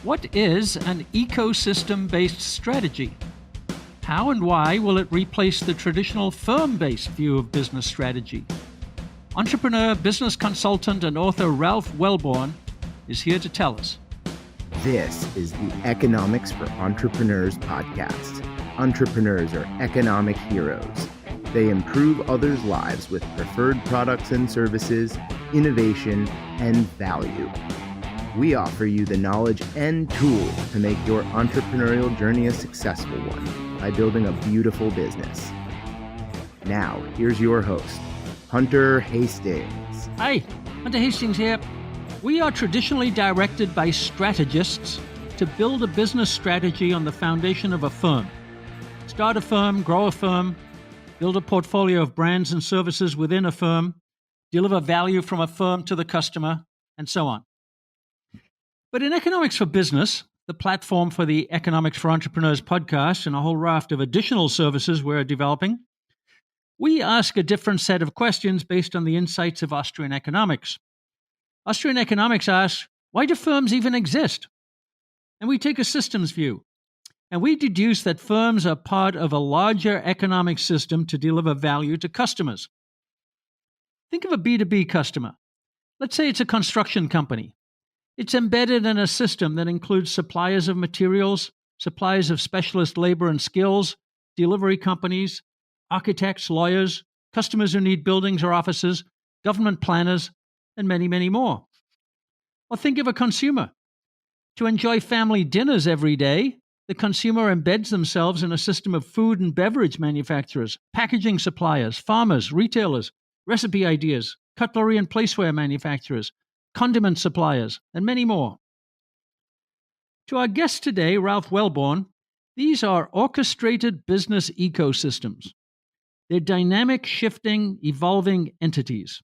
What is an ecosystem-based strategy? How and why will it replace the traditional firm-based view of business strategy? Entrepreneur, business consultant, and author Ralph Welborn is here to tell us. This is the Economics for Entrepreneurs podcast. Entrepreneurs are economic heroes. They improve others' lives with preferred products and services, innovation, and value. We offer you the knowledge and tools to make your entrepreneurial journey a successful one by building a beautiful business. Now, here's your host, Hunter Hastings. Hi, Hunter Hastings here. We are traditionally directed by strategists to build a business strategy on the foundation of a firm. Start a firm, grow a firm, build a portfolio of brands and services within a firm, deliver value from a firm to the customer, and so on. But in Economics for Business, the platform for the Economics for Entrepreneurs podcast and a whole raft of additional services we're developing, we ask a different set of questions based on the insights of Austrian economics. Austrian economics asks, why do firms even exist? And we take a systems view. And we deduce that firms are part of a larger economic system to deliver value to customers. Think of a B2B customer. Let's say it's a construction company. It's embedded in a system that includes suppliers of materials, suppliers of specialist labor and skills, delivery companies, architects, lawyers, customers who need buildings or offices, government planners, and many, many more. Or think of a consumer. To enjoy family dinners every day, the consumer embeds themselves in a system of food and beverage manufacturers, packaging suppliers, farmers, retailers, recipe ideas, cutlery and placeware manufacturers, condiment suppliers, and many more. To our guest today, Ralph Welborn, these are orchestrated business ecosystems. They're dynamic, shifting, evolving entities.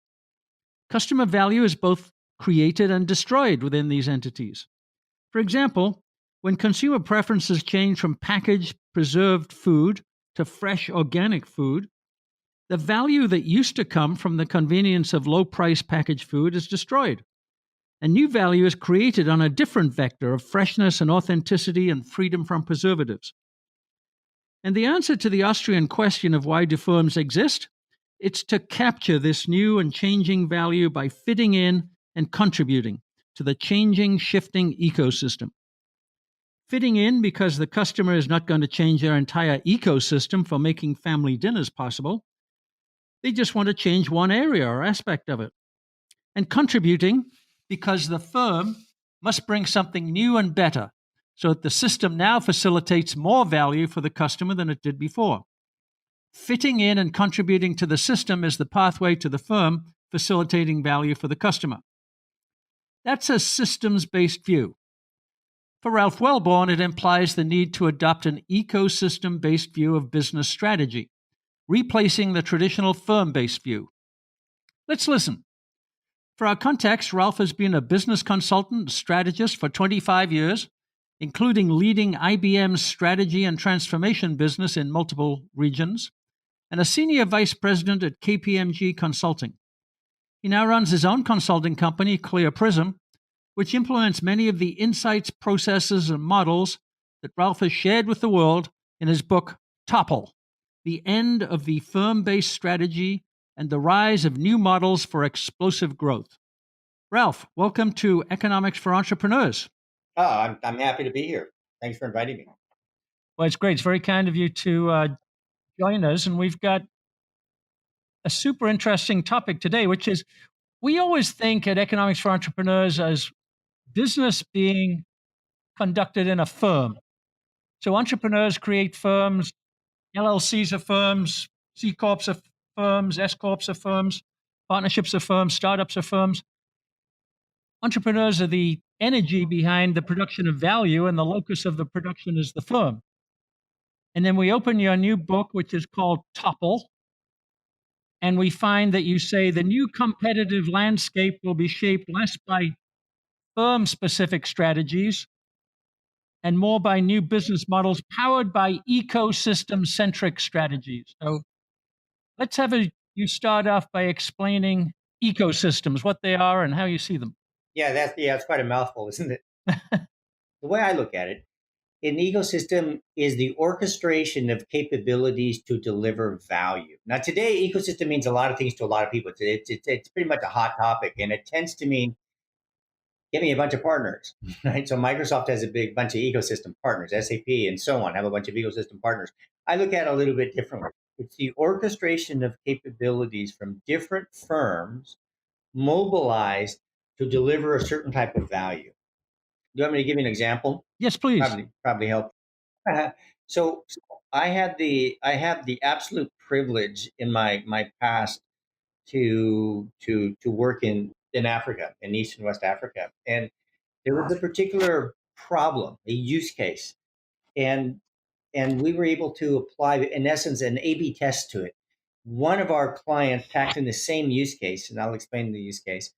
Customer value is both created and destroyed within these entities. For example, when consumer preferences change from packaged, preserved food to fresh, organic food, the value that used to come from the convenience of low-price packaged food is destroyed. And new value is created on a different vector of freshness and authenticity and freedom from preservatives. And the answer to the Austrian question of why do firms exist? It's to capture this new and changing value by fitting in and contributing to the changing, shifting ecosystem. Fitting in because the customer is not going to change their entire ecosystem for making family dinners possible. They just want to change one area or aspect of it. And contributing because the firm must bring something new and better so that the system now facilitates more value for the customer than it did before. Fitting in and contributing to the system is the pathway to the firm facilitating value for the customer. That's a systems-based view. For Ralph Welborn, it implies the need to adopt an ecosystem-based view of business strategy, replacing the traditional firm-based view. Let's listen. For our context, Ralph has been a business consultant and strategist for 25 years, including leading IBM's strategy and transformation business in multiple regions, and a senior vice president at KPMG Consulting. He now runs his own consulting company, Clear Prism, which implements many of the insights, processes, and models that Ralph has shared with the world in his book, Topple, The End of the Firm-Based Strategy and the Rise of New Models for Explosive Growth. Ralph, welcome to Economics for Entrepreneurs. Oh, I'm happy to be here. Thanks for inviting me. Well, it's great. It's very kind of you to join us. And we've got a super interesting topic today, which is we always think at Economics for Entrepreneurs as business being conducted in a firm. So entrepreneurs create firms, LLCs are firms, C Corps are firms, S Corps are firms, partnerships are firms, startups are firms. Entrepreneurs are the energy behind the production of value, and the locus of the production is the firm. And then we open your new book, which is called Topple, and we find that you say the new competitive landscape will be shaped less by firm-specific strategies and more by new business models powered by ecosystem-centric strategies. So let's have you start off by explaining ecosystems, what they are and how you see them. Yeah, it's quite a mouthful, isn't it? the way I look at it, an ecosystem is the orchestration of capabilities to deliver value. Now, today, ecosystem means a lot of things to a lot of people. It's pretty much a hot topic, and it tends to mean give me a bunch of partners, right? So Microsoft has a big bunch of ecosystem partners, SAP and so on have a bunch of ecosystem partners. I look at it a little bit differently. It's the orchestration of capabilities from different firms mobilized to deliver a certain type of value. Do you want me to give you an example? Yes, please. Probably help. So I have the absolute privilege in my past to work in Africa, in East and West Africa, and there was a particular problem, a use case, and we were able to apply, in essence, an A/B test to it. One of our clients tackling the same use case, and I'll explain the use case,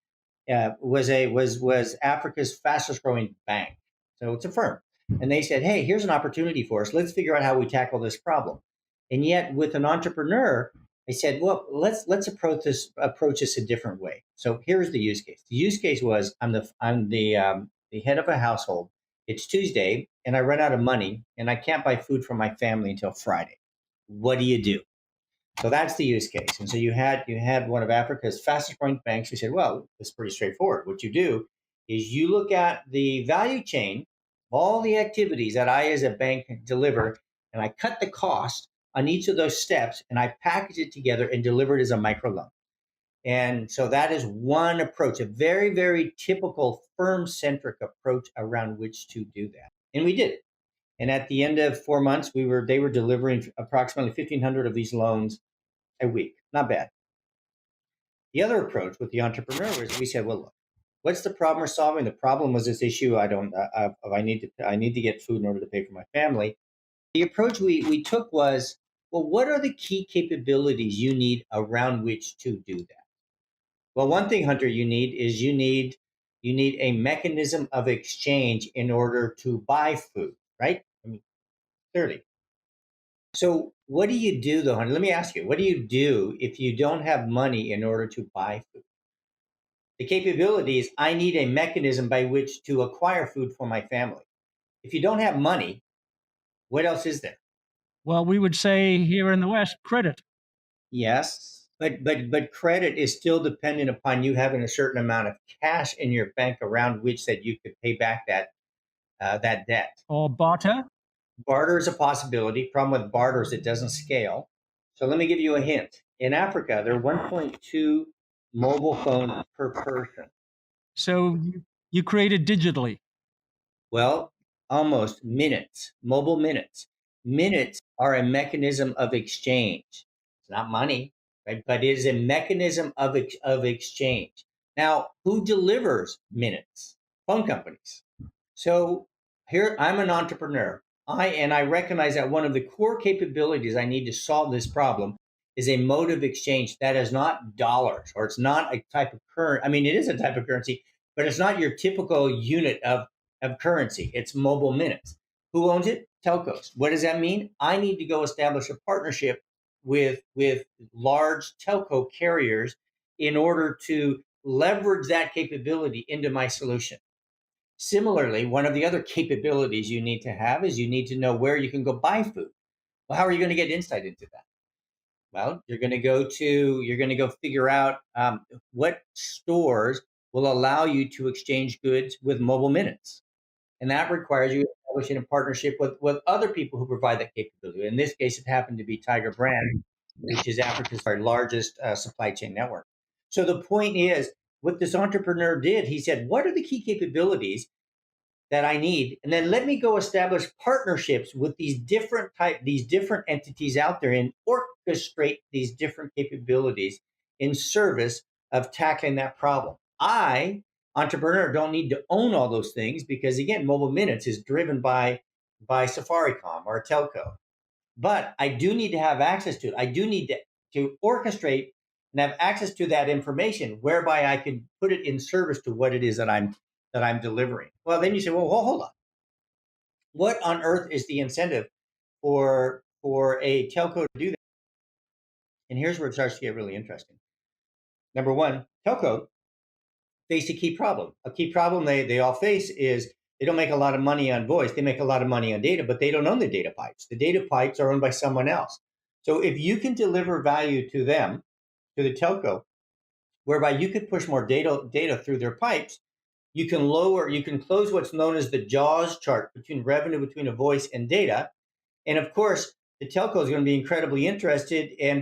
was Africa's fastest growing bank. So it's a firm, and they said, "Hey, here's an opportunity for us. Let's figure out how we tackle this problem." And yet, with an entrepreneur, I said, "Well, let's approach this a different way." So here's the use case. The use case was I'm the head of a household. It's Tuesday, and I run out of money, and I can't buy food for my family until Friday. What do you do? So that's the use case. And so you had one of Africa's fastest growing banks who said, well, it's pretty straightforward. What you do is you look at the value chain, all the activities that I as a bank can deliver, and I cut the cost on each of those steps and I package it together and deliver it as a microloan. And so that is one approach, a very, very typical firm-centric approach around which to do that. And we did it. And at the end of 4 months, they were delivering approximately 1,500 of these loans a week. Not bad. The other approach with the entrepreneur was we said, well, look, what's the problem we're solving? The problem was this issue. I need to get food in order to pay for my family. The approach we took was, well, what are the key capabilities you need around which to do that? Well, one thing, Hunter, you need a mechanism of exchange in order to buy food, right? I mean, clearly. So what do you do though, Hunter? Let me ask you, what do you do if you don't have money in order to buy food? The capability is I need a mechanism by which to acquire food for my family. If you don't have money, what else is there? Well, we would say here in the West, credit. Yes, but credit is still dependent upon you having a certain amount of cash in your bank around which that you could pay back that debt. Or barter. Barter is a possibility. Problem with barter is it doesn't scale. So let me give you a hint. In Africa, there are 1.2 mobile phones per person. So you created digitally. Well, almost minutes, mobile minutes. Minutes are a mechanism of exchange. It's not money, right? But it is a mechanism of exchange. Now, who delivers minutes? Phone companies. So here, I'm an entrepreneur. I recognize that one of the core capabilities I need to solve this problem is a mode of exchange that is not dollars, or it's not a type of currency. I mean, it is a type of currency, but it's not your typical unit of currency. It's mobile minutes. Who owns it? Telcos. What does that mean? I need to go establish a partnership with large telco carriers in order to leverage that capability into my solution. Similarly, one of the other capabilities you need to have is you need to know where you can go buy food. Well, how are you going to get insight into that? Well, you're going to go figure out what stores will allow you to exchange goods with mobile minutes, and that requires you establishing a partnership with other people who provide that capability. In this case, it happened to be Tiger Brand, which is Africa's largest supply chain network. So the point is, what this entrepreneur did, he said, "What are the key capabilities that I need, and then let me go establish partnerships with these different entities out there and orchestrate these different capabilities in service of tackling that problem." I, entrepreneur, don't need to own all those things because again, mobile minutes is driven by Safaricom or a telco. But I do need to have access to it. I do need to orchestrate and have access to that information whereby I can put it in service to what it is that I'm delivering. Well, then you say, well, hold on. What on earth is the incentive for a telco to do that? And here's where it starts to get really interesting. Number one, telco faced a key problem. A key problem they all face is They don't make a lot of money on voice. They make a lot of money on data, but they don't own the data pipes. The data pipes are owned by someone else. So if you can deliver value to them, to the telco, whereby you could push more data through their pipes, you can close what's known as the jaws chart between revenue between a voice and data. And of course, the telco is going to be incredibly interested and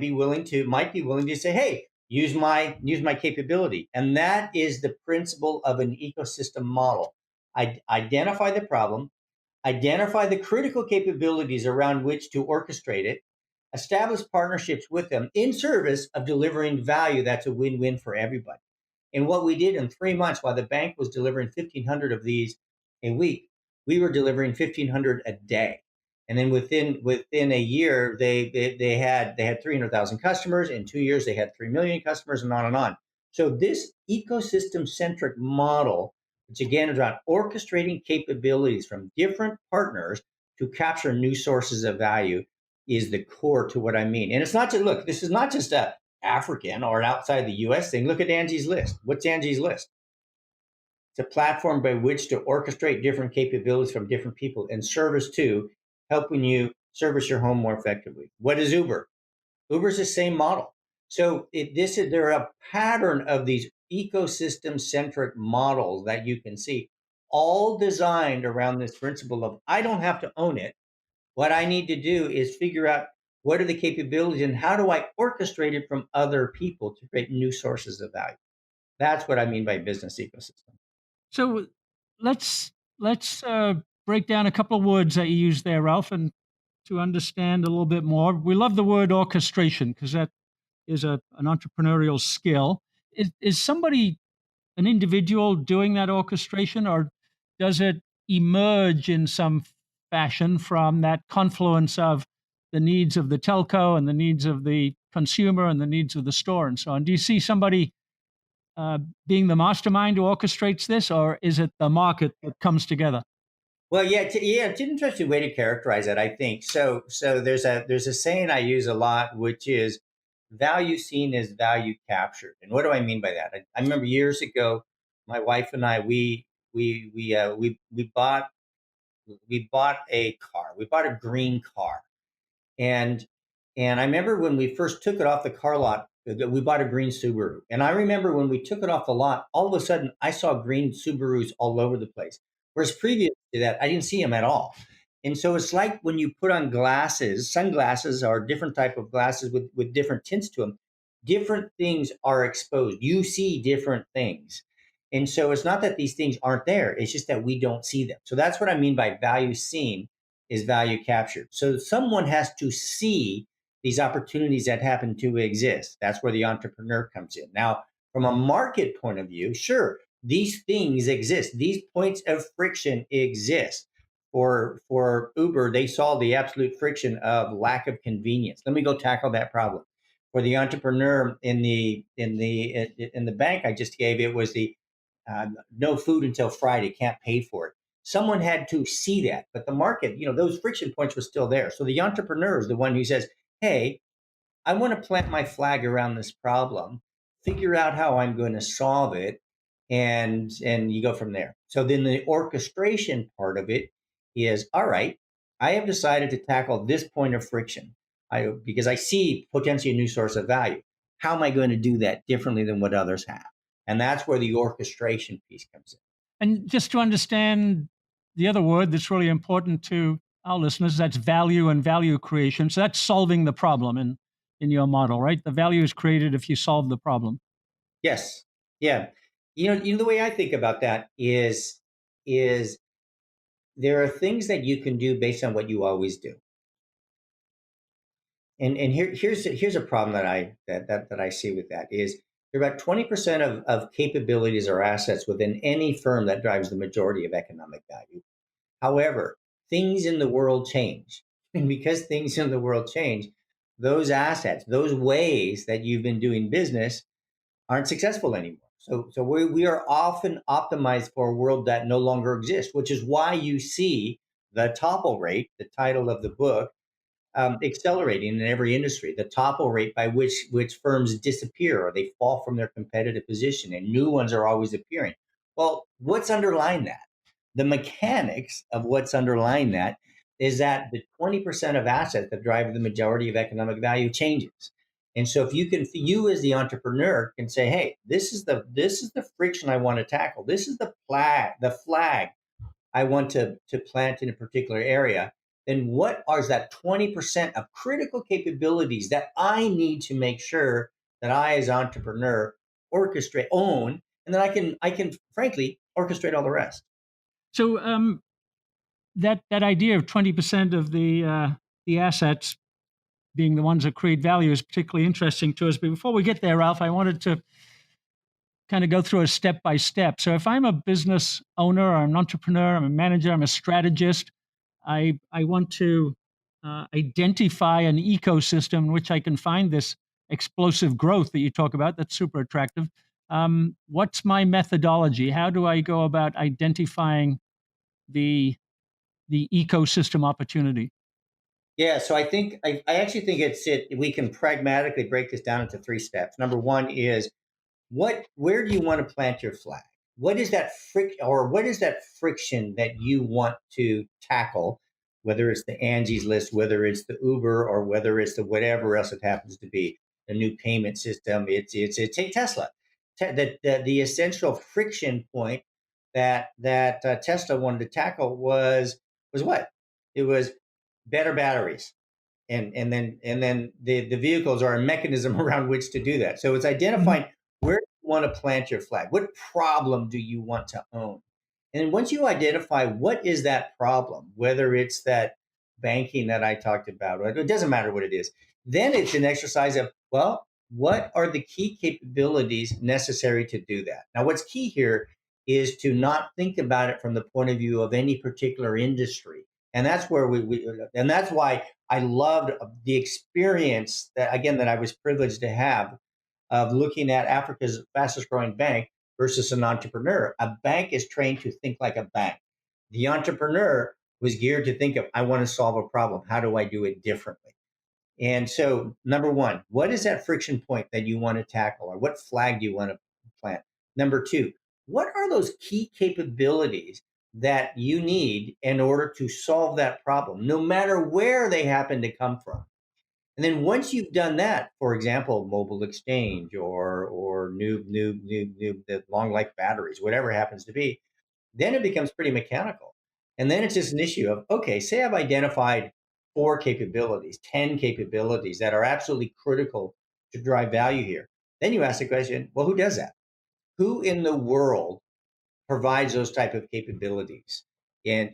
might be willing to say, hey, use my capability. And that is the principle of an ecosystem model. Identify the problem, identify the critical capabilities around which to orchestrate it, establish partnerships with them in service of delivering value that's a win-win for everybody. And what we did in 3 months, while the bank was delivering 1,500 of these a week, we were delivering 1,500 a day. And then within a year, they had 300,000 customers. In 2 years, they had 3 million customers, and on and on. So this ecosystem centric model, which again is around orchestrating capabilities from different partners to capture new sources of value, is the core to what I mean. And it's not just, look, this is not just a African or an outside the US thing. Look at Angie's List. What's Angie's List? It's a platform by which to orchestrate different capabilities from different people in service to helping you service your home more effectively. What is Uber? Uber's the same model. So there are a pattern of these ecosystem-centric models that you can see, all designed around this principle of I don't have to own it. What I need to do is figure out what are the capabilities and how do I orchestrate it from other people to create new sources of value. That's what I mean by business ecosystem. So let's break down a couple of words that you used there, Ralph, and to understand a little bit more. We love the word orchestration because that is an entrepreneurial skill. Is somebody, an individual, doing that orchestration, or does it emerge in some fashion from that confluence of the needs of the telco and the needs of the consumer and the needs of the store and so on? Do you see somebody being the mastermind who orchestrates this, or is it the market that comes together? Well, it's an interesting way to characterize it, I think. So there's a saying I use a lot, which is value seen is value captured. And what do I mean by that? I remember years ago, my wife and I we bought a car. We bought a green car, and I remember when we first took it off the car lot, we bought a green Subaru. And I remember when we took it off the lot, all of a sudden I saw green Subarus all over the place. Whereas previous to that, I didn't see them at all. And so it's like when you put on glasses, sunglasses are different type of glasses with different tints to them. Different things are exposed. You see different things. And so it's not that these things aren't there. It's just that we don't see them. So that's what I mean by value seen is value captured. So someone has to see these opportunities that happen to exist. That's where the entrepreneur comes in. Now, from a market point of view, sure, these things exist. These points of friction exist. For Uber, they saw the absolute friction of lack of convenience. Let me go tackle that problem. For the entrepreneur in the bank I just gave, it was the no food until Friday, can't pay for it. Someone had to see that, but the market, those friction points were still there. So the entrepreneur is the one who says, hey, I want to plant my flag around this problem, figure out how I'm going to solve it, and you go from there. So then the orchestration part of it is, all right, I have decided to tackle this point of friction because I see potentially a new source of value. How am I going to do that differently than what others have? And that's where the orchestration piece comes in. And just to understand the other word that's really important to our listeners, that's value and value creation. So that's solving the problem in your model, right? The value is created if you solve the problem. Yes. Yeah. The way I think about that is there are things that you can do based on what you always do. And here's a problem that I see with that is there are about 20% of capabilities or assets within any firm that drives the majority of economic value. However, things in the world change. And because things in the world change, those assets, those ways that you've been doing business aren't successful anymore. So we are often optimized for a world that no longer exists, which is why you see the Topple rate, the title of the book, accelerating in every industry. The Topple rate by which firms disappear or they fall from their competitive position and new ones are always appearing. Well, what's underlying that? the mechanics of what's underlying that is that the 20% of assets that drive the majority of economic value changes. And so if you as the entrepreneur can say, hey, this is the friction I want to tackle. This is the flag I want to plant in a particular area. Then what are that 20% of critical capabilities that I need to make sure that I as entrepreneur own, and then I can frankly orchestrate all the rest. So that idea of 20% of the assets being the ones that create value is particularly interesting to us. But before we get there, Ralph, I wanted to kind of go through a step by step. So if I'm a business owner or an entrepreneur, I'm a manager, I'm a strategist, I want to identify an ecosystem in which I can find this explosive growth that you talk about. That's super attractive. What's my methodology? How do I go about identifying the ecosystem opportunity? Yeah, so I actually think we can pragmatically break this down into three steps. Number one is where do you want to plant your flag? What is that friction that you want to tackle, whether it's the Angie's List, whether it's the Uber, or whether it's the whatever else it happens to be, the new payment system. It's take Tesla. The essential friction point that Tesla wanted to tackle was what? It was better batteries. And then the vehicles are a mechanism around which to do that. So it's identifying where you want to plant your flag. What problem do you want to own? And once you identify what is that problem, whether it's that banking that I talked about, or it doesn't matter what it is, then it's an exercise of, well, what are the key capabilities necessary to do that? Now, what's key here is to not think about it from the point of view of any particular industry. And that's where and that's why I loved the experience that I was privileged to have of looking at Africa's fastest growing bank versus an entrepreneur. A bank is trained to think like a bank. The entrepreneur was geared to think of, I want to solve a problem. How do I do it differently? And so, number one, what is that friction point that you want to tackle, or what flag do you want to plant? Number two, what are those key capabilities that you need in order to solve that problem, no matter where they happen to come from? And then once you've done that, for example, mobile exchange or new the long life batteries, whatever it happens to be, then it becomes pretty mechanical. And then it's just an issue of, okay, say I've identified 4 capabilities, 10 capabilities that are absolutely critical to drive value here. Then you ask the question, well, who does that? Who in the world provides those type of capabilities? And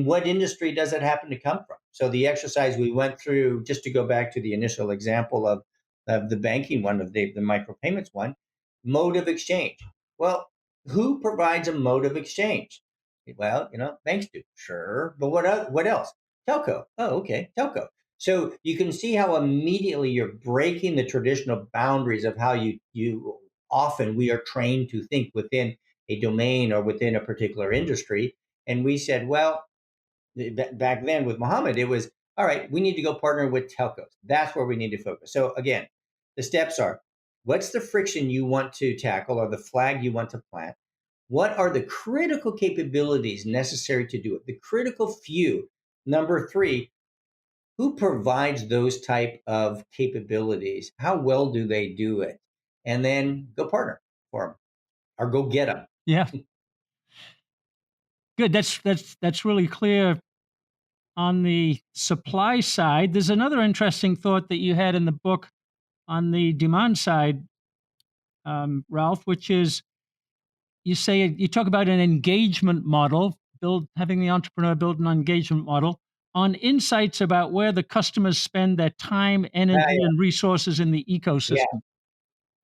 what industry does it happen to come from? So the exercise we went through, just to go back to the initial example of the banking one, of the micropayments one, mode of exchange. Well, who provides a mode of exchange? Well, banks do, sure, but what else? Telco. Oh, okay, telco. So you can see how immediately you're breaking the traditional boundaries of how you often we are trained to think within a domain or within a particular industry. And we said, well, back then with Mohammed, it was, all right, we need to go partner with telcos. That's where we need to focus. So again, the steps are, what's the friction you want to tackle or the flag you want to plant? What are the critical capabilities necessary to do it? The critical few. Number three, who provides those type of capabilities? How well do they do it? And then go partner for them or go get them. Yeah, good. That's really clear. On the supply side, there's another interesting thought that you had in the book on the demand side, Ralph, which is you talk about an engagement model, having the entrepreneur build an engagement model on insights about where the customers spend their time, energy, and resources in the Yeah, ecosystem.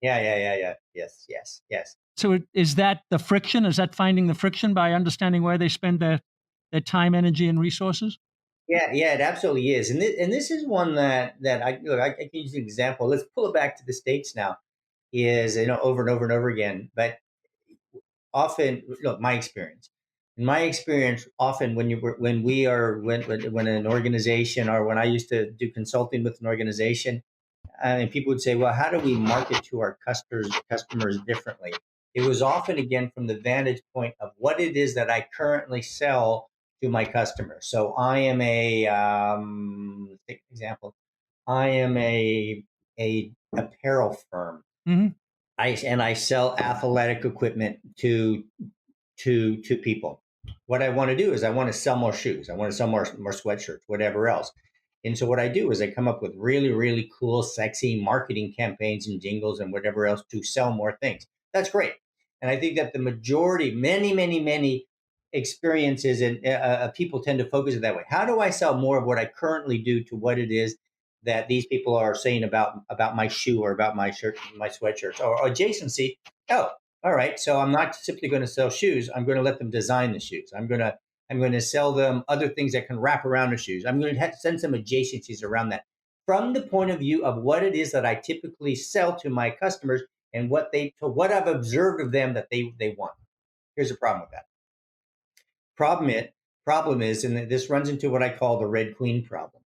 yeah. Yes. So is that the friction? Is that finding the friction by understanding where they spend their time, energy, and resources? Yeah, it absolutely is. And this is one that I can use an example. Let's pull it back to the States now. Is over and over and over again, but often, look, in my experience, often when an organization, or when I used to do consulting with an organization, and people would say, well, how do we market to our customers differently? It was often, again, from the vantage point of what it is that I currently sell to my customers. So I am let's take an example. I am a apparel firm. Mm-hmm. I sell athletic equipment to people. What I want to do is I want to sell more shoes. I want to sell more sweatshirts, whatever else. And so what I do is I come up with really, really cool, sexy marketing campaigns and jingles and whatever else to sell more things. That's great. And I think that the majority, many experiences and people tend to focus it that way. How do I sell more of what I currently do to what it is that these people are saying about my shoe or about my shirt, my sweatshirts, or adjacency? Oh, all right. So I'm not simply going to sell shoes. I'm going to let them design the shoes. I'm going to sell them other things that can wrap around the shoes. I'm going to send some adjacencies around that from the point of view of what it is that I typically sell to my customers and what I've observed of them that they want. Here's the problem with that. Problem is, and this runs into what I call the Red Queen problem.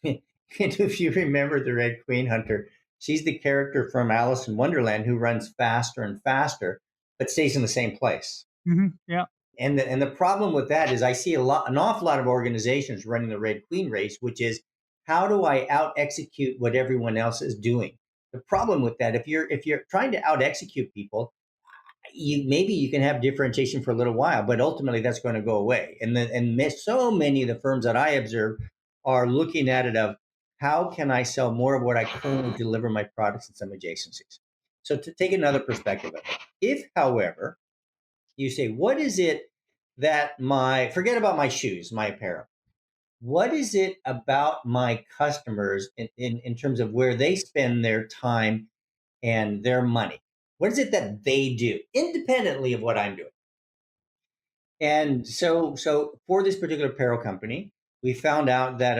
And if you remember the Red Queen, Hunter, she's the character from Alice in Wonderland who runs faster and faster, but stays in the same place. Mm-hmm. Yeah. And the problem with that is I see an awful lot of organizations running the Red Queen race, which is how do I out execute what everyone else is doing? The problem with that, if you're trying to out execute people, maybe you can have differentiation for a little while, but ultimately that's going to go away. And so many of the firms that I observe are looking at it of how can I sell more of what I currently deliver my products and some adjacencies. So to take another perspective of it, if, however, you say, what is it that forget about my shoes, my apparel. What is it about my customers in terms of where they spend their time and their money? What is it that they do independently of what I'm doing? And so for this particular apparel company, we found out that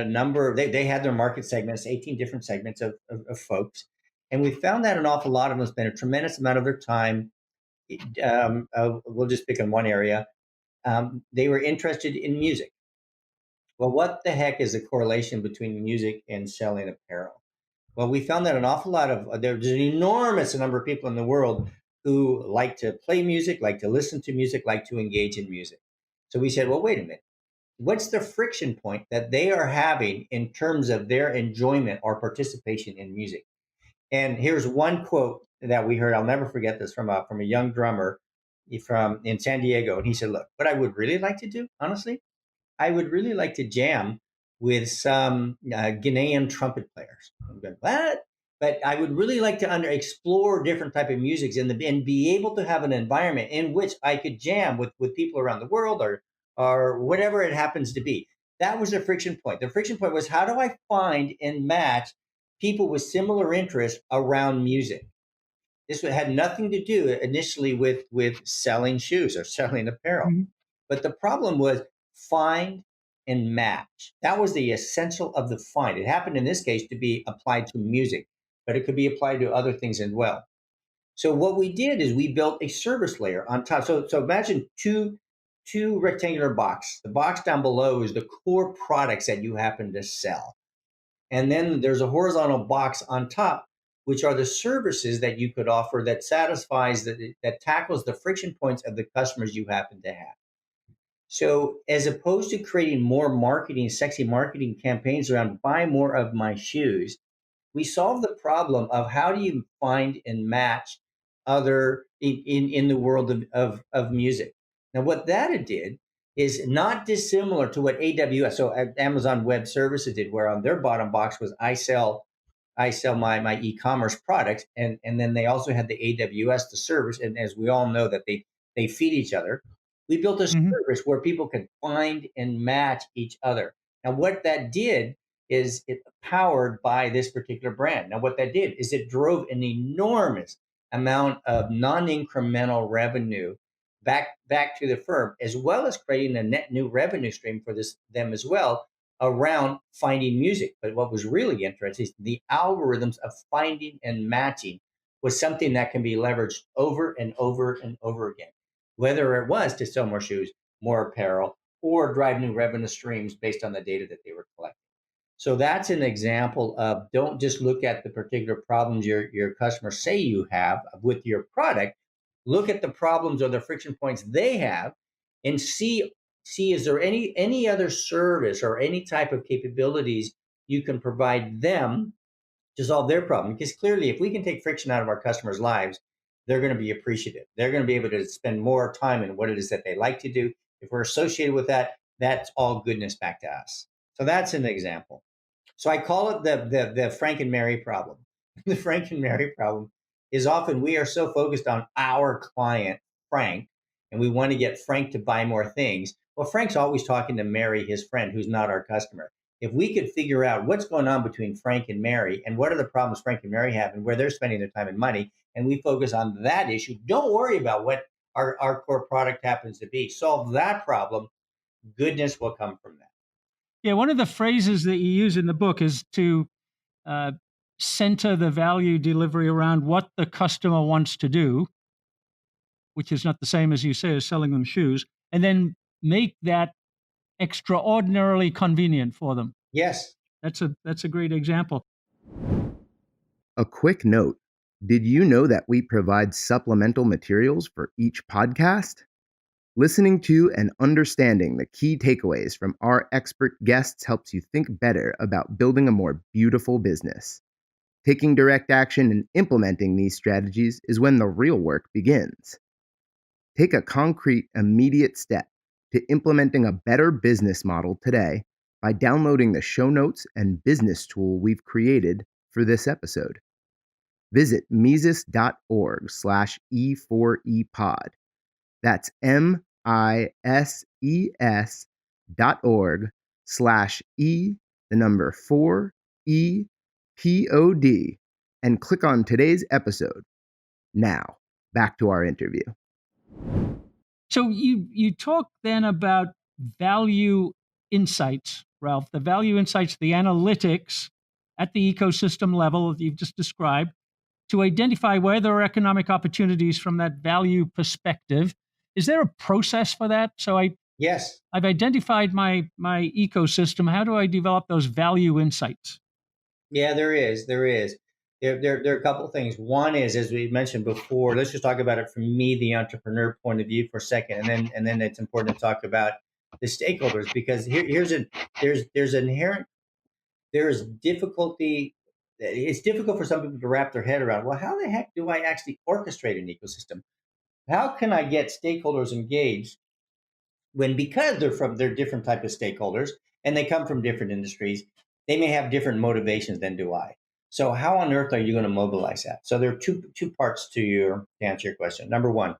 they had their market segments, 18 different segments of folks. And we found that an awful lot of them spend a tremendous amount of their time. We'll just pick on one area. They were interested in music. Well, what the heck is the correlation between music and selling apparel? Well, we found that an awful lot of there's an enormous number of people in the world who like to play music, like to listen to music, like to engage in music. So we said, well, wait a minute. What's the friction point that they are having in terms of their enjoyment or participation in music? And here's one quote that we heard. I'll never forget this from a young drummer from in San Diego. And he said, look, what I would really like to do, honestly, I would really like to jam with some Ghanaian trumpet players. I'm going, what? But I would really like to explore different type of musics and be able to have an environment in which I could jam with people around the world or whatever it happens to be. That was the friction point. The friction point was, how do I find and match people with similar interests around music? This had nothing to do initially with selling shoes or selling apparel. Mm-hmm. But the problem was find and match. That was the essential of the find. It happened in this case to be applied to music, but it could be applied to other things as well. So what we did is we built a service layer on top. So imagine two rectangular boxes. The box down below is the core products that you happen to sell. And then there's a horizontal box on top, which are the services that you could offer that satisfies, that tackles the friction points of the customers you happen to have. So as opposed to creating more sexy marketing campaigns around buy more of my shoes, we solve the problem of how do you find and match other in the world of music. Now, what that did is not dissimilar to what AWS, so Amazon Web Services did, where on their bottom box was I sell my e-commerce products, and then they also had the AWS, the service, and as we all know that they feed each other. We built a Mm-hmm. service where people could find and match each other. Now, what that did is it powered by this particular brand. Now, what that did is it drove an enormous amount of non-incremental revenue back to the firm, as well as creating a net new revenue stream for them as well around finding music. But what was really interesting is the algorithms of finding and matching was something that can be leveraged over and over and over again, whether it was to sell more shoes, more apparel, or drive new revenue streams based on the data that they were collecting. So that's an example of don't just look at the particular problems your customers say you have with your product. look at the problems or the friction points they have, and see is there any other service or any type of capabilities you can provide them to solve their problem. Because clearly, if we can take friction out of our customers' lives, they're going to be appreciative. They're going to be able to spend more time in what it is that they like to do. If we're associated with that, that's all goodness back to us. So that's an example. So I call it the Frank and Mary problem. The Frank and Mary problem is often we are so focused on our client, Frank, and we want to get Frank to buy more things. Well, Frank's always talking to Mary, his friend, who's not our customer. If we could figure out what's going on between Frank and Mary and what are the problems Frank and Mary have and where they're spending their time and money, and we focus on that issue, don't worry about what our core product happens to be. Solve that problem, goodness will come from that. Yeah, one of the phrases that you use in the book is to uh, center the value delivery around what the customer wants to do, which is not the same as you say as selling them shoes, and then make that extraordinarily convenient for them. Yes. That's a great example. A quick note. Did you know that we provide supplemental materials for each podcast? Listening to and understanding the key takeaways from our expert guests helps you think better about building a more beautiful business. Taking direct action and implementing these strategies is when the real work begins. Take a concrete, immediate step to implementing a better business model today by downloading the show notes and business tool we've created for this episode. Visit Mises.org/E4EPod. That's MISES.org/E4EPOD and click on today's episode. Now, back to our interview. So you talk then about value insights, Ralph, the value insights, the analytics at the ecosystem level that you've just described to identify where there are economic opportunities from that value perspective. Is there a process for that? So Yes. I've identified my ecosystem. How do I develop those value insights? Yeah, there is. There are a couple of things. One is, as we mentioned before, let's just talk about it from me, the entrepreneur point of view for a second, and then it's important to talk about the stakeholders because there's difficulty. It's difficult for some people to wrap their head around. Well, how the heck do I actually orchestrate an ecosystem? How can I get stakeholders engaged when because they're different type of stakeholders and they come from different industries, they may have different motivations than do I. So how on earth are you going to mobilize that? So there are two parts to answer your question. Number one,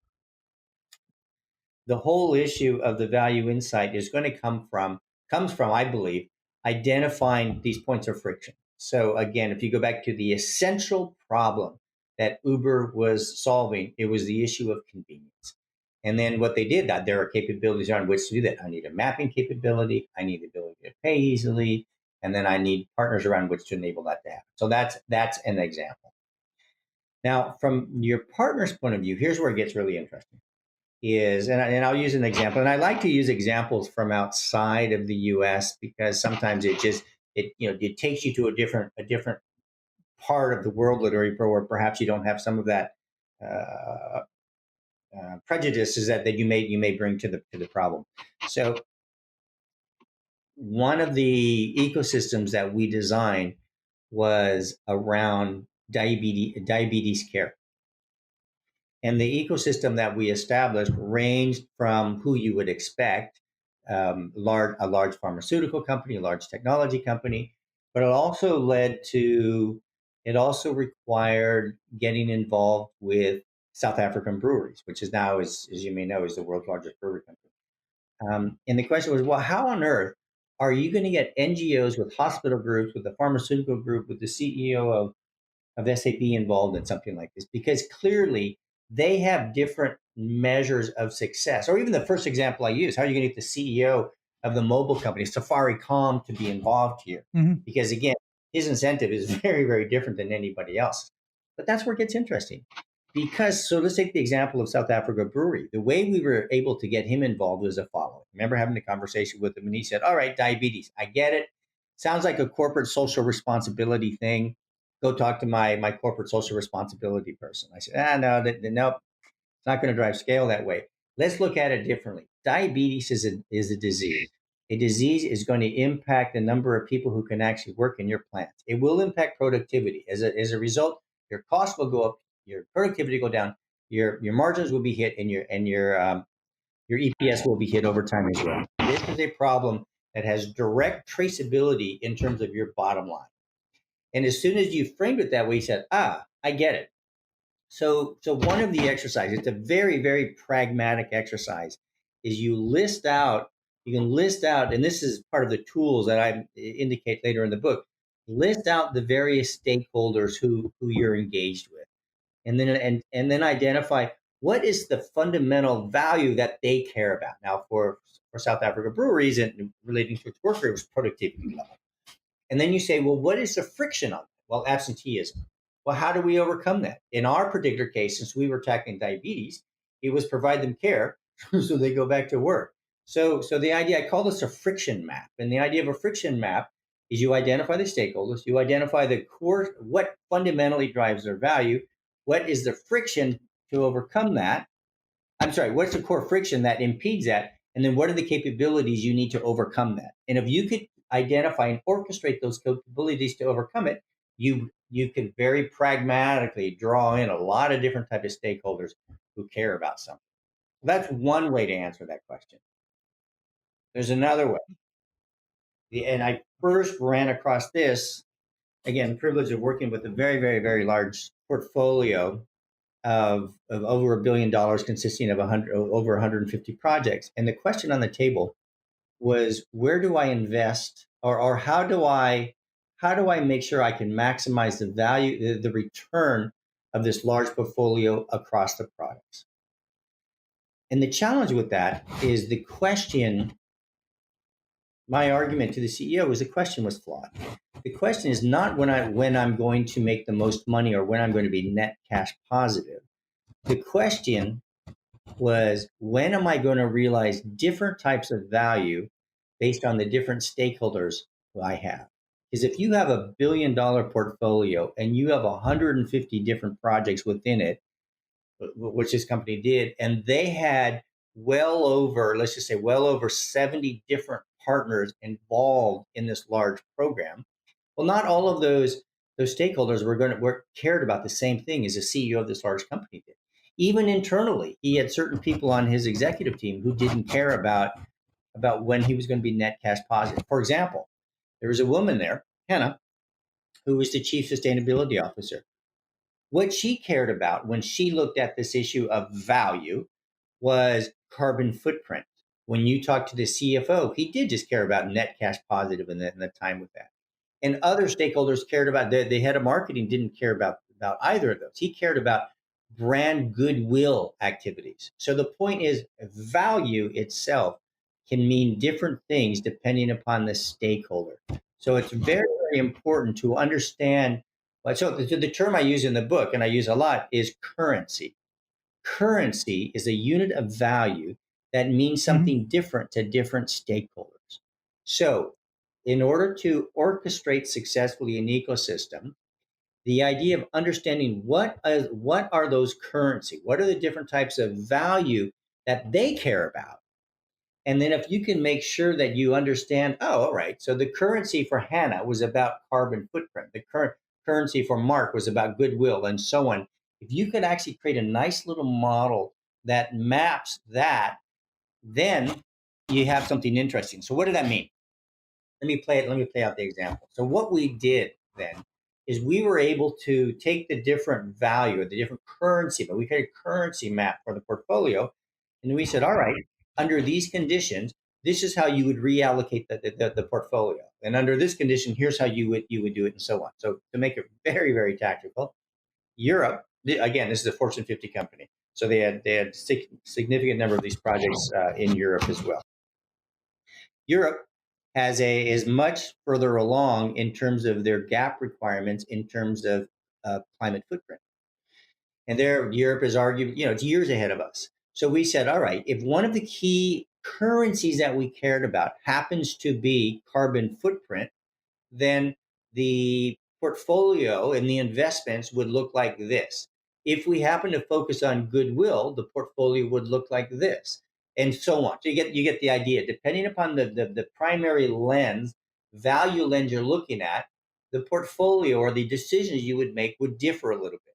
the whole issue of the value insight is going to comes from, I believe, identifying these points of friction. So again, if you go back to the essential problem that Uber was solving, it was the issue of convenience. And then what they did, that there are capabilities on which to do that. I need a mapping capability. I need the ability to pay easily. And then I need partners around which to enable that to happen. So that's an example. Now, from your partner's point of view, here's where it gets really interesting. And I'll use an example. And I like to use examples from outside of the U.S. because sometimes it takes you to a different part of the world, literally, where perhaps you don't have some of that prejudices that you may bring to the problem. So one of the ecosystems that we designed was around diabetes care. And the ecosystem that we established ranged from who you would expect, a large pharmaceutical company, a large technology company, but it also required getting involved with South African breweries, which is now, as you may know, is the world's largest brewery company. And the question was, well, how on earth are you going to get NGOs with hospital groups, with the pharmaceutical group, with the CEO of SAP involved in something like this? Because clearly they have different measures of success. Or even the first example I use, how are you going to get the CEO of the mobile company, Safaricom, to be involved here? Mm-hmm. Because again, his incentive is very, very different than anybody else. But that's where it gets interesting. So let's take the example of South Africa Brewery. The way we were able to get him involved was the following. I remember having a conversation with him and he said, all right, diabetes, I get it. Sounds like a corporate social responsibility thing. Go talk to my corporate social responsibility person. I said, no. It's not going to drive scale that way. Let's look at it differently. Diabetes is a disease. A disease is going to impact the number of people who can actually work in your plants. It will impact productivity. As a result, your cost will go up, your productivity will go down, your margins will be hit, and your EPS will be hit over time as well. This is a problem that has direct traceability in terms of your bottom line. And as soon as you framed it that way, you said, I get it. So one of the exercises, it's a very, very pragmatic exercise, is you can list out, and this is part of the tools that I indicate later in the book, list out the various stakeholders who you're engaged with. And then identify what is the fundamental value that they care about. Now, for South Africa breweries and relating to its worker, it was productivity level. And then you say, well, what is the friction on that? Well, absenteeism. Well, how do we overcome that? In our particular case, since we were tackling diabetes, it was provide them care so they go back to work. So the idea, I call this a friction map. And the idea of a friction map is you identify the stakeholders, you identify the core, what fundamentally drives their value, what is the friction to overcome that? I'm sorry, what's the core friction that impedes that? And then what are the capabilities you need to overcome that? And if you could identify and orchestrate those capabilities to overcome it, you could very pragmatically draw in a lot of different types of stakeholders who care about something. That's one way to answer that question. There's another way. And I first ran across this, again, the privilege of working with a very, very, very large portfolio of over $1 billion, consisting of over 150 projects. And the question on the table was, where do I invest, or how do I make sure I can maximize the value, the return of this large portfolio across the products? And the challenge with that is the question. My argument to the CEO was the question was flawed. The question is not when I'm going to make the most money or when I'm going to be net cash positive. The question was, when am I going to realize different types of value based on the different stakeholders who I have? Because if you have $1 billion portfolio and you have 150 different projects within it, which this company did, and they had let's just say well over 70 different partners involved in this large program. Well, not all of those stakeholders were cared about the same thing as the CEO of this large company did. Even internally, he had certain people on his executive team who didn't care about when he was going to be net cash positive. For example, there was a woman there, Hannah, who was the chief sustainability officer. What she cared about when she looked at this issue of value was carbon footprint. When you talk to the CFO, he did just care about net cash positive and the time with that. And other stakeholders cared about, the head of marketing didn't care about either of those. He cared about brand goodwill activities. So the point is, value itself can mean different things depending upon the stakeholder. So it's very, very important to understand. So the term I use in the book, and I use a lot, is currency. Currency is a unit of value that means something different to different stakeholders. So in order to orchestrate successfully an ecosystem, the idea of understanding what are those currency, what are the different types of value that they care about. And then if you can make sure that you understand, all right, so the currency for Hannah was about carbon footprint, the currency for Mark was about goodwill, and so on. If you could actually create a nice little model that maps that, then you have something interesting. So what did that mean? Let me play out the example. So what we did then is we were able to take the different value, the different currency, but we created a currency map for the portfolio. And we said, all right, under these conditions, this is how you would reallocate the portfolio. And under this condition, here's how you would do it, and so on. So to make it very, very tactical, Europe, again, this is a Fortune 50 company. So they had significant number of these projects in Europe as well. Europe is much further along in terms of their gap requirements in terms of climate footprint. And Europe is arguing, it's years ahead of us. So we said, all right, if one of the key currencies that we cared about happens to be carbon footprint, then the portfolio and the investments would look like this. If we happen to focus on goodwill, the portfolio would look like this, and so on. So you get the idea. Depending upon the primary lens, value lens you're looking at, the portfolio or the decisions you would make would differ a little bit.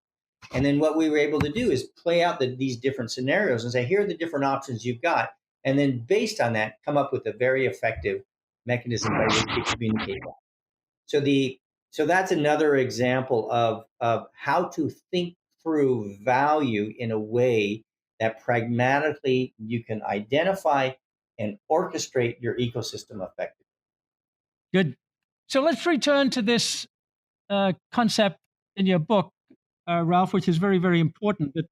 And then what we were able to do is play out these different scenarios and say, here are the different options you've got. And then based on that, come up with a very effective mechanism by which to communicate that. So that's another example of how to think through value in a way that pragmatically you can identify and orchestrate your ecosystem effectively. Good. So let's return to this concept in your book, Ralph, which is very, very important. That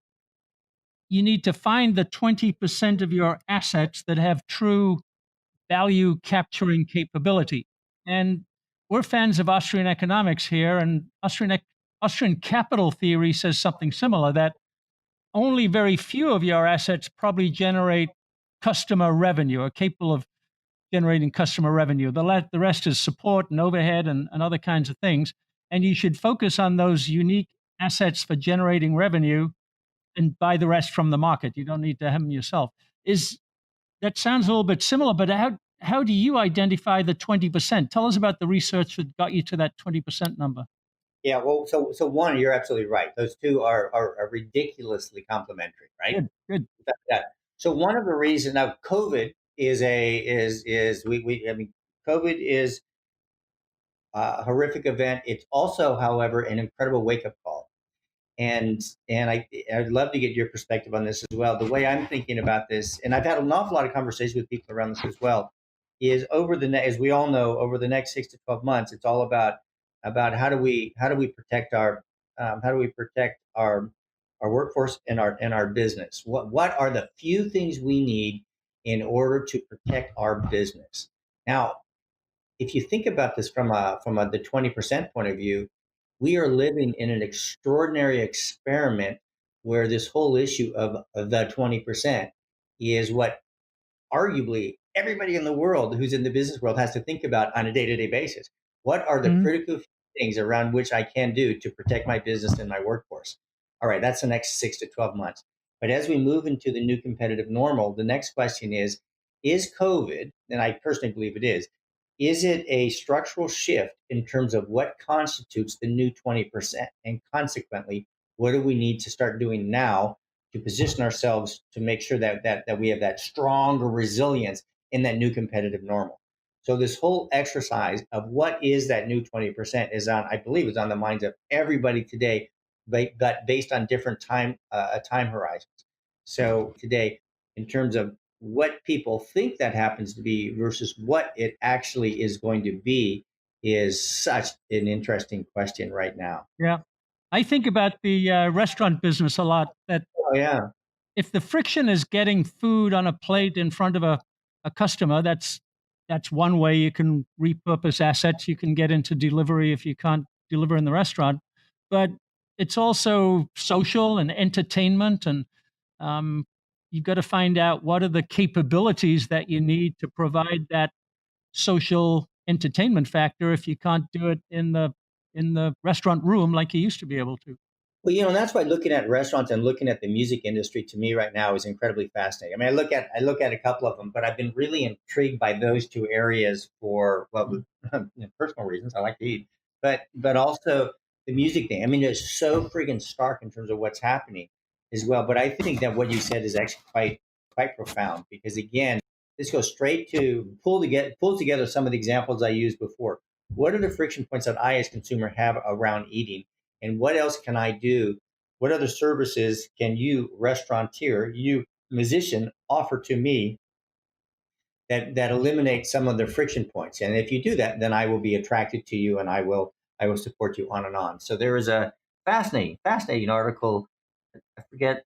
you need to find the 20% of your assets that have true value capturing capability. And we're fans of Austrian economics here, and Austrian capital theory says something similar, that only very few of your assets probably generate customer revenue, are capable of generating customer revenue. The rest is support and overhead and other kinds of things. And you should focus on those unique assets for generating revenue and buy the rest from the market. You don't need to have them yourself. That sounds a little bit similar, but how do you identify the 20%? Tell us about the research that got you to that 20% number. Yeah, well, so one, you're absolutely right. Those two are ridiculously complementary, right? Good. Yeah. So one of the reasons now COVID is we I mean COVID is a horrific event. It's also, however, an incredible wake up call. I'd love to get your perspective on this as well. The way I'm thinking about this, and I've had an awful lot of conversations with people around this as well, is as we all know, over the next 6 to 12 months, it's all about how do we protect our workforce and our business. What are the few things we need in order to protect our business? Now, if you think about this from the 20% point of view, we are living in an extraordinary experiment where this whole issue of the 20% is what arguably everybody in the world who's in the business world has to think about on a day-to-day basis. What are the critical things around which I can do to protect my business and my workforce? All right, that's the next 6 to 12 months. But as we move into the new competitive normal, the next question is COVID, and I personally believe it is it a structural shift in terms of what constitutes the new 20%? And consequently, what do we need to start doing now to position ourselves to make sure that we have that stronger resilience in that new competitive normal? So this whole exercise of what is that new 20% I believe, is on the minds of everybody today, but based on different time horizons. So today, in terms of what people think that happens to be versus what it actually is going to be, is such an interesting question right now. Yeah. I think about the restaurant business a lot, that Oh, yeah. if the friction is getting food on a plate in front of a customer, that's one way you can repurpose assets. You can get into delivery if you can't deliver in the restaurant. But it's also social and entertainment, and you've got to find out what are the capabilities that you need to provide that social entertainment factor if you can't do it in the restaurant room like you used to be able to. Well, and that's why looking at restaurants and looking at the music industry to me right now is incredibly fascinating. I mean, I look at a couple of them, but I've been really intrigued by those two areas for personal reasons. I like to eat, but also the music thing. I mean, it's so friggin' stark in terms of what's happening as well. But I think that what you said is actually quite profound, because again, this goes straight to pull together some of the examples I used before. What are the friction points that I as consumer have around eating? And what else can I do? What other services can you, restaurateur, you, musician, offer to me that eliminate some of the friction points? And if you do that, then I will be attracted to you, and I will support you, on and on. So there is a fascinating article. I forget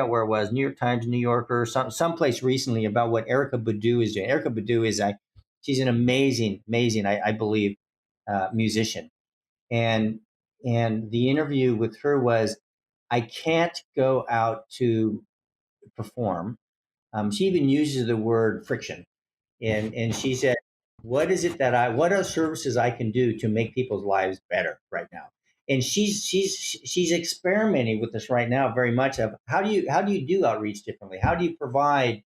where it was, New York Times, New Yorker, someplace recently, about what Erica Badu is doing. Erica Badu she's an amazing, I believe, musician. And the interview with her was, I can't go out to perform. She even uses the word friction, and she said, what are services I can do to make people's lives better right now? and she's experimenting with this right now very much of how do you do outreach differently? How do you provide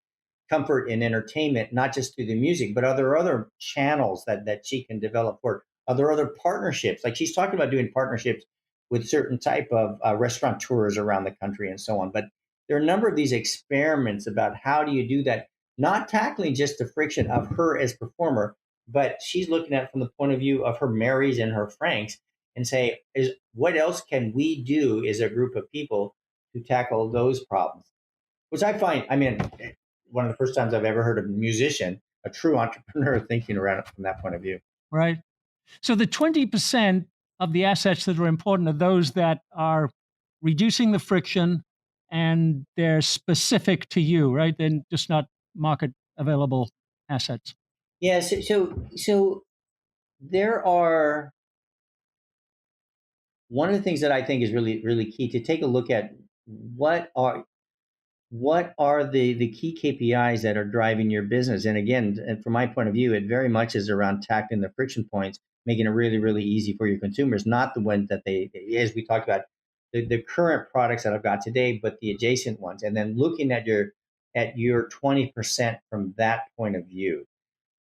comfort and entertainment, not just through the music, but are there other channels that she can develop for? Are there other partnerships? Like she's talking about doing partnerships with certain type of restaurateurs around the country and so on. But there are a number of these experiments about how do you do that, not tackling just the friction of her as performer, but she's looking at it from the point of view of her Marys and her Franks and say, is what else can we do as a group of people to tackle those problems? Which I find, I mean, one of the first times I've ever heard a musician, a true entrepreneur, thinking around it from that point of view. Right. So the 20% of the assets that are important are those that are reducing the friction and they're specific to you, right? They're just not market available assets. Yeah. So there are one of the things that I think is really key to take a look at what are the key KPIs that are driving your business. And again, from my point of view, it very much is around tackling the friction points, making it really easy for your consumers, not the ones that they, as we talked about, the current products that I've got today, but the adjacent ones. And then looking at your 20% from that point of view.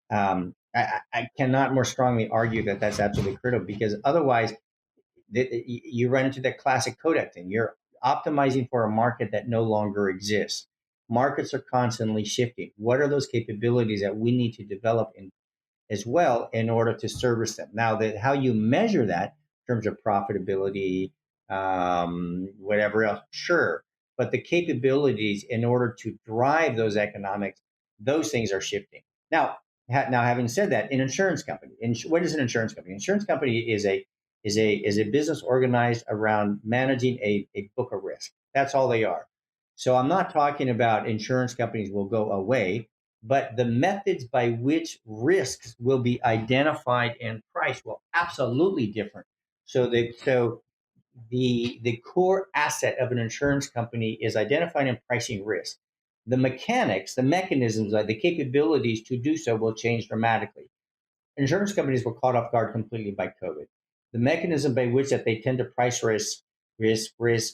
I cannot more strongly argue that that's absolutely critical, because otherwise you run into that classic Kodak thing. You're optimizing for a market that no longer exists. Markets are constantly shifting. What are those capabilities that we need to develop as well in order to service them? Now, how you measure that in terms of profitability, whatever else, sure. But the capabilities in order to drive those economics, those things are shifting. Now, having said that, an insurance company, what is an insurance company? Insurance company is a business organized around managing a book of risk. That's all they are. So I'm not talking about insurance companies will go away, but the methods by which risks will be identified and priced will absolutely different. So the core asset of an insurance company is identifying and pricing risk. The mechanics, the mechanisms, the capabilities to do so will change dramatically. Insurance companies were caught off guard completely by COVID. The mechanism by which that they tend to price risk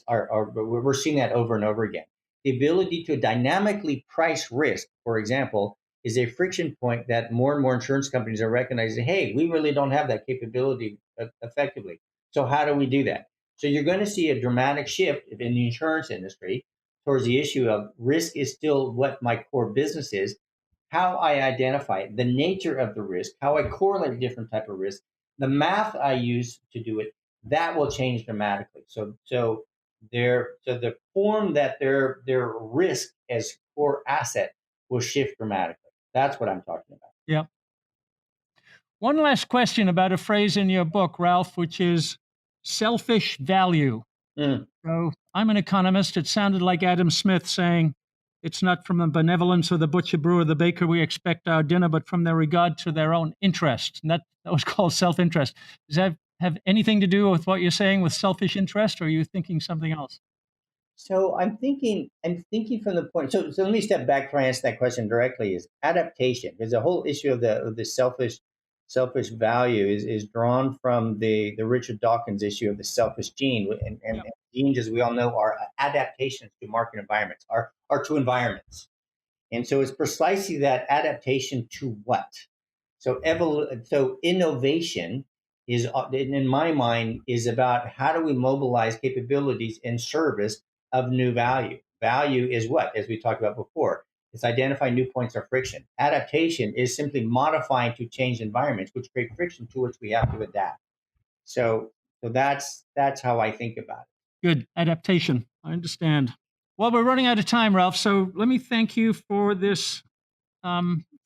are we're seeing that over and over again. The ability to dynamically price risk, for example, is a friction point that more and more insurance companies are recognizing. Hey, we really don't have that capability effectively. So how do we do that? So you're going to see a dramatic shift in the insurance industry towards the issue of risk is still what my core business is, how I identify it, the nature of the risk, how I correlate different type of risk, the math I use to do it, that will change dramatically. So the form that their risk as core asset will shift dramatically. That's what I'm talking about. Yeah. One last question about a phrase in your book, Ralph, which is selfish value. Mm. So I'm an economist. It sounded like Adam Smith saying, it's not from the benevolence of the butcher, brewer, the baker we expect our dinner, but from their regard to their own interest. And that was called self-interest. Does that have anything to do with what you're saying with selfish interest, or are you thinking something else? So I'm thinking from the point. So let me step back before I answer that question directly. Is adaptation? Because the whole issue of the selfish value is drawn from the Richard Dawkins issue of the selfish gene, and genes, as we all know, are adaptations to market environments, are to environments, and so it's precisely that adaptation to what. So innovation is, in my mind, is about how do we mobilize capabilities in service of new value. Value is what, as we talked about before, it's identifying new points of friction. Adaptation is simply modifying to change environments, which create friction to which we have to adapt. So that's how I think about it. Good. Adaptation. I understand. Well, we're running out of time, Ralph. So let me thank you for this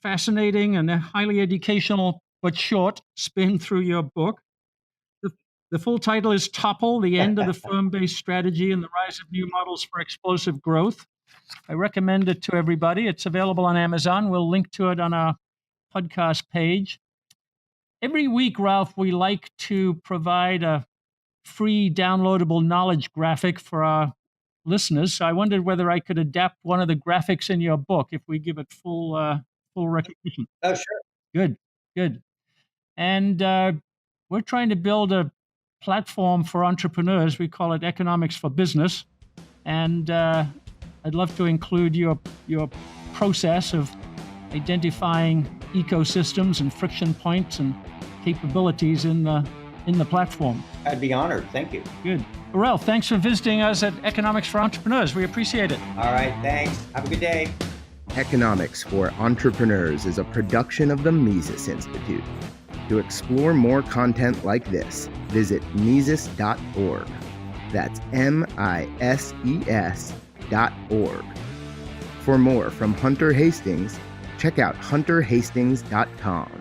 fascinating and highly educational but short spin through your book. The full title is Topple, The End of the Firm-Based Strategy and the Rise of New Models for Explosive Growth. I recommend it to everybody. It's available on Amazon. We'll link to it on our podcast page. Every week, Ralph, we like to provide a free downloadable knowledge graphic for our listeners. So I wondered whether I could adapt one of the graphics in your book if we give it full recognition. Oh, sure. Good. And we're trying to build a platform for entrepreneurs. We call it Economics for Business. And I'd love to include your process of identifying ecosystems and friction points and capabilities in the platform. I'd be honored. Thank you. Good. Burrell, thanks for visiting us at Economics for Entrepreneurs. We appreciate it. All right. Thanks. Have a good day. Economics for Entrepreneurs is a production of the Mises Institute. To explore more content like this, visit Mises.org. That's MISES.org. For more from Hunter Hastings, check out hunterhastings.com.